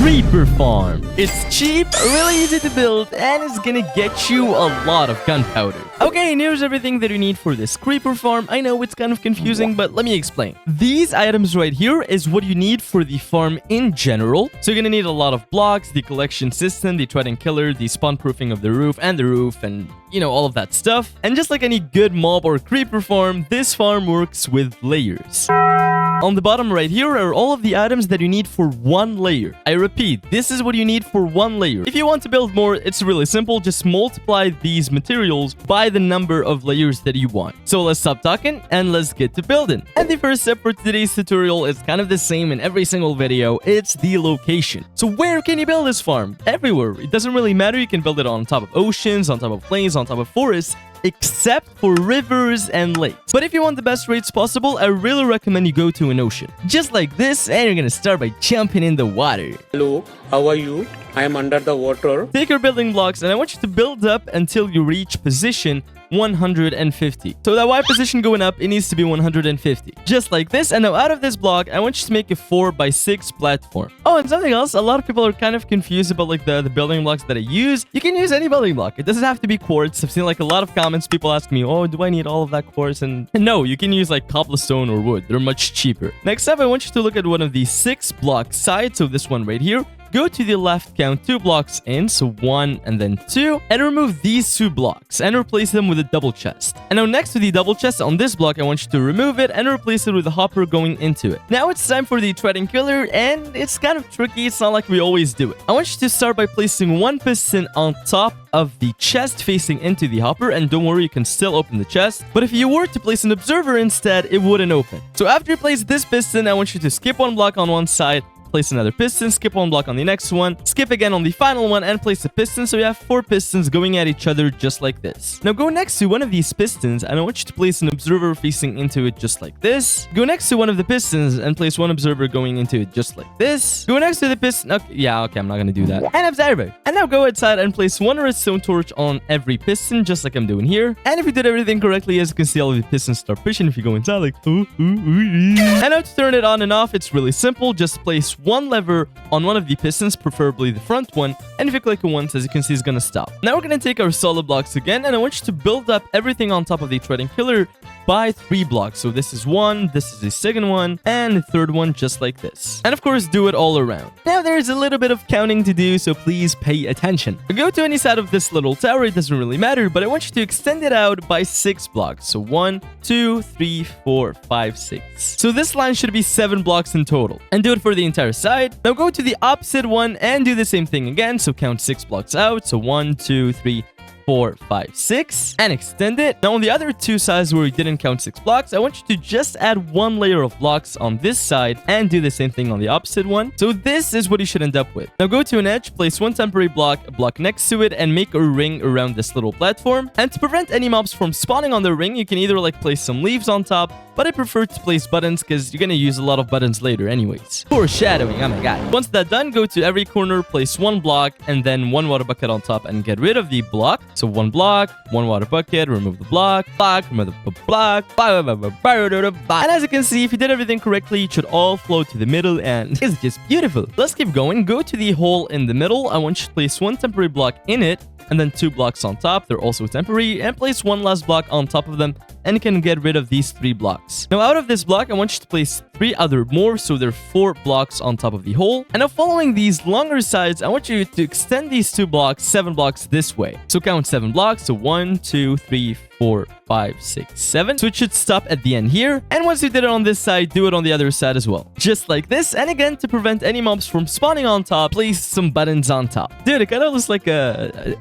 creeper farm. It's cheap, really easy to build, and it's gonna get you a lot of gunpowder. Okay, and here's everything that you need for this creeper farm. I know it's kind of confusing, but let me explain. These items right here is what you need for the farm in general. So you're gonna need a lot of blocks, the collection system, the Trident killer, the spawn proofing of the roof, and you know, all of that stuff. And just like any good mob or creeper farm, this farm works with layers. On the bottom right here are all of the items that you need for one layer. I repeat, this is what you need for one layer. If you want to build more, it's really simple. Just multiply these materials by the number of layers that you want. So let's stop talking and let's get to building. And the first step for today's tutorial is kind of the same in every single video. It's the location. So where can you build this farm? Everywhere. It doesn't really matter. You can build it on top of oceans, on top of plains, on top of forests, except for rivers and lakes. But if you want the best rates possible, I really recommend you go to an ocean. Just like this, and you're gonna start by jumping in the water. Hello, how are you? I am under the water. Take your building blocks, and I want you to build up until you reach position 150. So that Y position going up, it needs to be 150. Just like this. And now out of this block, I want you to make a 4x6 platform. Oh, and something else, a lot of people are kind of confused about like the building blocks that I use. You can use any building block. It doesn't have to be quartz. I've seen like a lot of comments, people ask me, oh, do I need all of that quartz? And no, you can use like cobblestone or wood. They're much cheaper. Next up, I want you to look at one of these 6 block sides. So this one right here. Go to the left, count 2 blocks in, so 1 and then 2, and remove these 2 blocks and replace them with a double chest. And now next to the double chest on this block, I want you to remove it and replace it with a hopper going into it. Now it's time for the Trident killer, and it's kind of tricky. It's not like we always do it. I want you to start by placing 1 piston on top of the chest facing into the hopper, and don't worry, you can still open the chest. But if you were to place an observer instead, it wouldn't open. So after you place this piston, I want you to skip 1 block on one side, place another piston, skip 1 block on the next one, skip again on the final one, and place a piston. So you have 4 pistons going at each other just like this. Now go next to one of these pistons, and I want you to place an observer facing into it just like this. Go next to one of the pistons and place 1 observer going into it just like this. Go next to the piston. Okay, I'm not gonna do that. And observer. And now go outside and place 1 redstone torch on every piston, just like I'm doing here. And if you did everything correctly, as you can see, all of the pistons start pushing. If you go inside, like, ooh. And now to turn it on and off, it's really simple. Just place 1 lever on one of the pistons, preferably the front one, and if you click it once, as you can see, it's gonna stop. Now we're gonna take our solid blocks again, and I want you to build up everything on top of the Trident killer by 3 blocks. So this is 1, this is the second one, and the third one just like this. And of course, do it all around. Now there's a little bit of counting to do, so please pay attention. Go to any side of this little tower, it doesn't really matter, but I want you to extend it out by 6 blocks. So 1, 2, 3, 4, 5, 6. So this line should be 7 blocks in total. And do it for the entire side. Now go to the opposite one and do the same thing again. So count 6 blocks out. So 1, 2, 3, 4, 5, 6, and extend it. Now on the other 2 sides where we didn't count 6 blocks, I want you to just add 1 layer of blocks on this side and do the same thing on the opposite one. So this is what you should end up with. Now go to an edge, place 1 temporary block, a block next to it, and make a ring around this little platform. And to prevent any mobs from spawning on the ring, you can either like place some leaves on top, but I prefer to place buttons because you're gonna use a lot of buttons later anyways. Foreshadowing, oh my god. Once that's done, go to every corner, place 1 block, and then 1 water bucket on top, and get rid of the block. So 1 block, 1 water bucket, remove the block, remove the block, and as you can see, if you did everything correctly, it should all flow to the middle, and it's just beautiful. Let's keep going. Go to the hole in the middle. I want you to place 1 temporary block in it, and then 2 blocks on top. They're also temporary, and place 1 last block on top of them, and you can get rid of these 3 blocks. Now out of this block, I want you to place 3 other more, so there are 4 blocks on top of the hole. And now following these longer sides, I want you to extend these 2 blocks, 7 blocks this way. So count 7 blocks, so 1, 2, 3, 4, 5, 6, 7. So it should stop at the end here. And once you did it on this side, do it on the other side as well. Just like this. And again, to prevent any mobs from spawning on top, place some buttons on top. Dude, it kind of looks like a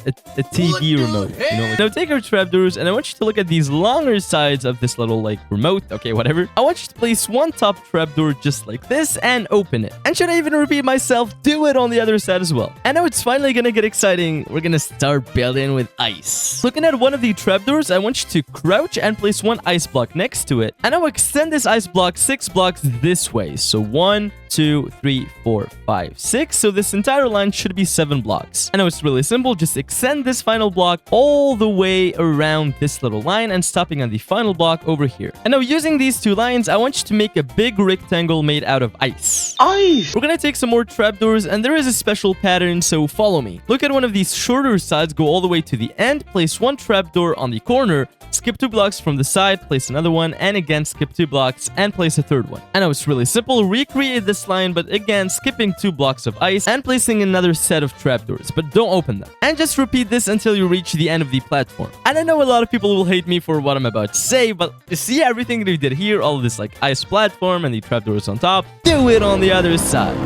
TV remote, you know? Now take our trapdoors, and I want you to look at these longer sides of this little like remote. Okay, whatever. I want you to place 1 top trapdoor just like this and open it. And should I even repeat myself, do it on the other side as well. And now it's finally gonna get exciting. We're gonna start building with ice. Looking at one of the trapdoors, I want you to crouch and place 1 ice block next to it. And I'll extend this ice block 6 blocks this way. So 1, 2, 3, 4, 5, 6. So this entire line should be 7 blocks. I know it's really simple. Just extend this final block all the way around this little line and stopping on the final block over here. And now using these 2 lines, I want you to make a big big rectangle made out of ice. We're gonna take some more trapdoors, and there is a special pattern, so follow me. Look at one of these shorter sides, go all the way to the end, place one trapdoor on the corner, skip 2 blocks from the side, place another one, and again skip 2 blocks and place a third one. I know it's really simple, recreate this line, but again skipping 2 blocks of ice and placing another set of trapdoors, but don't open them. And just repeat this until you reach the end of the platform. And I know a lot of people will hate me for what I'm about to say, but you see everything that we did here, all of this like ice platform and the trapdoors on top, do it on the other side.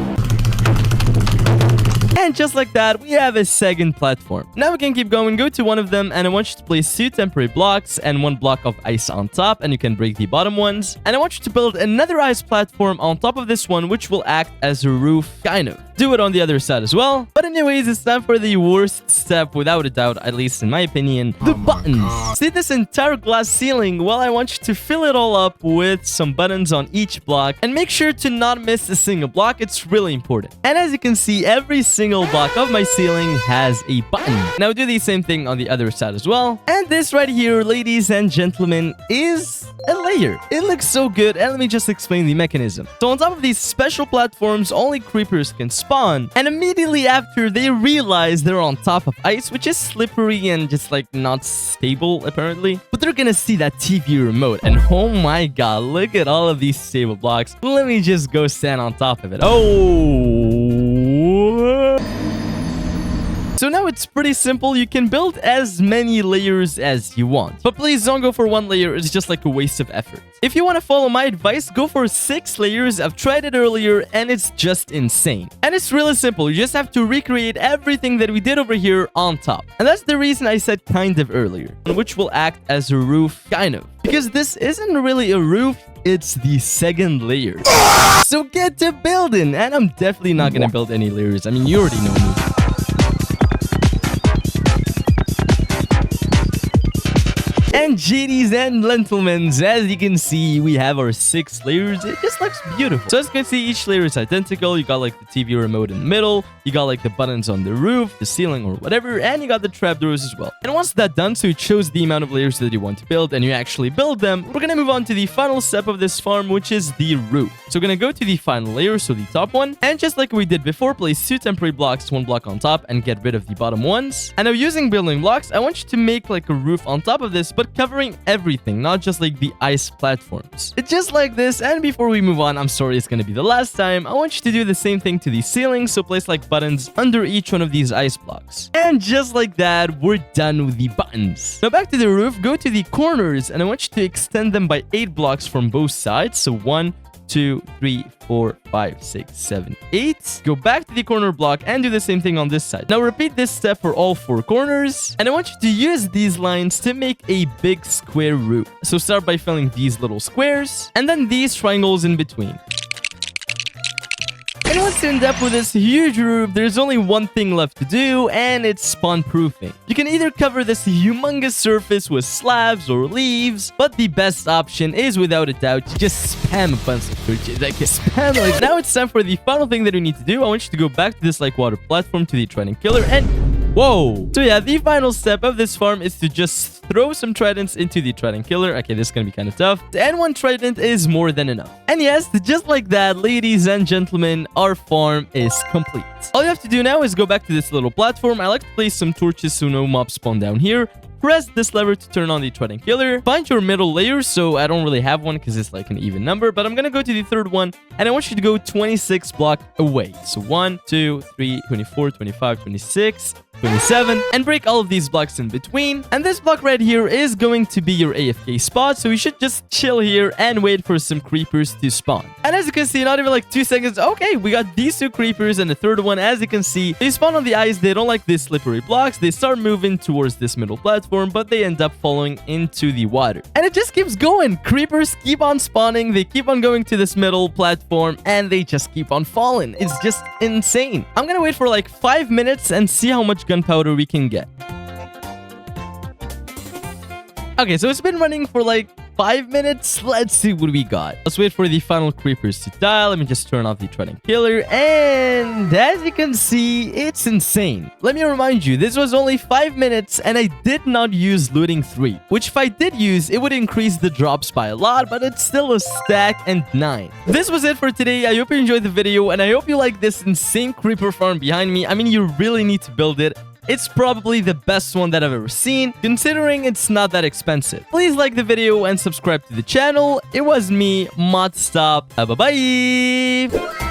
And just like that, we have a second platform. Now we can keep going, go to one of them, and I want you to place 2 temporary blocks and 1 block of ice on top, and you can break the bottom ones. And I want you to build another ice platform on top of this one, which will act as a roof, kind of. Do it on the other side as well. But anyways, it's time for the worst step, without a doubt, at least in my opinion, the buttons. See this entire glass ceiling? Well, I want you to fill it all up with some buttons on each block, and make sure to not miss a single block. It's really important. And as you can see, every single block of my ceiling has a button. Now do the same thing on the other side as well. And this right here, ladies and gentlemen, is a layer. It looks so good, and let me just explain the mechanism. So on top of these special platforms, only creepers can spawn, and immediately after they realize they're on top of ice, which is slippery and just like not stable apparently, but they're gonna see that TV remote, and oh my god, look at all of these stable blocks. Let me just go stand on top of it. So now it's pretty simple. You can build as many layers as you want. But please don't go for 1 layer. It's just like a waste of effort. If you want to follow my advice, go for 6 layers. I've tried it earlier and it's just insane. And it's really simple. You just have to recreate everything that we did over here on top. And that's the reason I said kind of earlier, which will act as a roof, kind of. Because this isn't really a roof. It's the second layer. So get to building. And I'm definitely not going to build any layers. I mean, you already know me. And GDs and gentlemen, as you can see, we have our 6 layers. It just looks beautiful. So as you can see, each layer is identical. You got like the TV remote in the middle. You got like the buttons on the roof, the ceiling or whatever. And you got the trapdoors as well. And once that's done, so it shows the amount of layers that you want to build and you actually build them, we're going to move on to the final step of this farm, which is the roof. So we're going to go to the final layer, so the top one. And just like we did before, place 2 temporary blocks, 1 block on top, and get rid of the bottom ones. And now using building blocks, I want you to make like a roof on top of this, but covering everything, not just like the ice platforms. It's just like this. And before we move on, I'm sorry it's gonna be the last time, I want you to do the same thing to the ceiling, so place like buttons under each one of these ice blocks. And just like that, we're done with the buttons. Now back to the roof, go to the corners, and I want you to extend them by 8 blocks from both sides. So 1, 2, 3, 4, 5, 6, 7, 8. Go back to the corner block and do the same thing on this side. Now repeat this step for all 4 corners. And I want you to use these lines to make a big square roof. So start by filling these little squares and then these triangles in between. And once you end up with this huge roof, there's only one thing left to do, and it's spawn proofing. You can either cover this humongous surface with slabs or leaves, but the best option is, without a doubt, just spam a bunch of torches. Like spam like. Now it's time for the final thing that we need to do. I want you to go back to this like water platform, to the Trident killer, and whoa. So yeah, the final step of this farm is to just throw some tridents into the Trident killer. Okay, this is gonna be kind of tough. And 1 trident is more than enough. And yes, just like that, ladies and gentlemen, our farm is complete. All you have to do now is go back to this little platform. I like to place some torches so no mobs spawn down here. Press this lever to turn on the Trident killer. Find your middle layer. So I don't really have one because it's like an even number, but I'm gonna go to the 3rd one, and I want you to go 26 blocks away. So 1, 2, 3, 24, 25, 26, 27, and break all of these blocks in between. And this block right here is going to be your AFK spot, so you should just chill here and wait for some creepers to spawn. And as you can see, not even like 2 seconds. Okay, we got these 2 creepers, and the 3rd one, as you can see, they spawn on the ice. They don't like these slippery blocks. They start moving towards this middle platform, but they end up falling into the water. And it just keeps going. Creepers keep on spawning. They keep on going to this middle platform, and they just keep on falling. It's just insane. I'm gonna wait for like 5 minutes and see how much gunpowder we can get. Okay, so it's been running for like 5 minutes. Let's see what we got. Let's wait for the final creepers to die. Let me just turn off the Trident killer. And as you can see, it's insane. Let me remind you, this was only 5 minutes and I did not use looting 3, which if I did use, it would increase the drops by a lot, but it's still a stack and 9. This was it for today. I hope you enjoyed the video and I hope you like this insane creeper farm behind me. I mean, you really need to build it. It's probably the best one that I've ever seen, considering it's not that expensive. Please like the video and subscribe to the channel. It was me, Modstop. Bye-bye!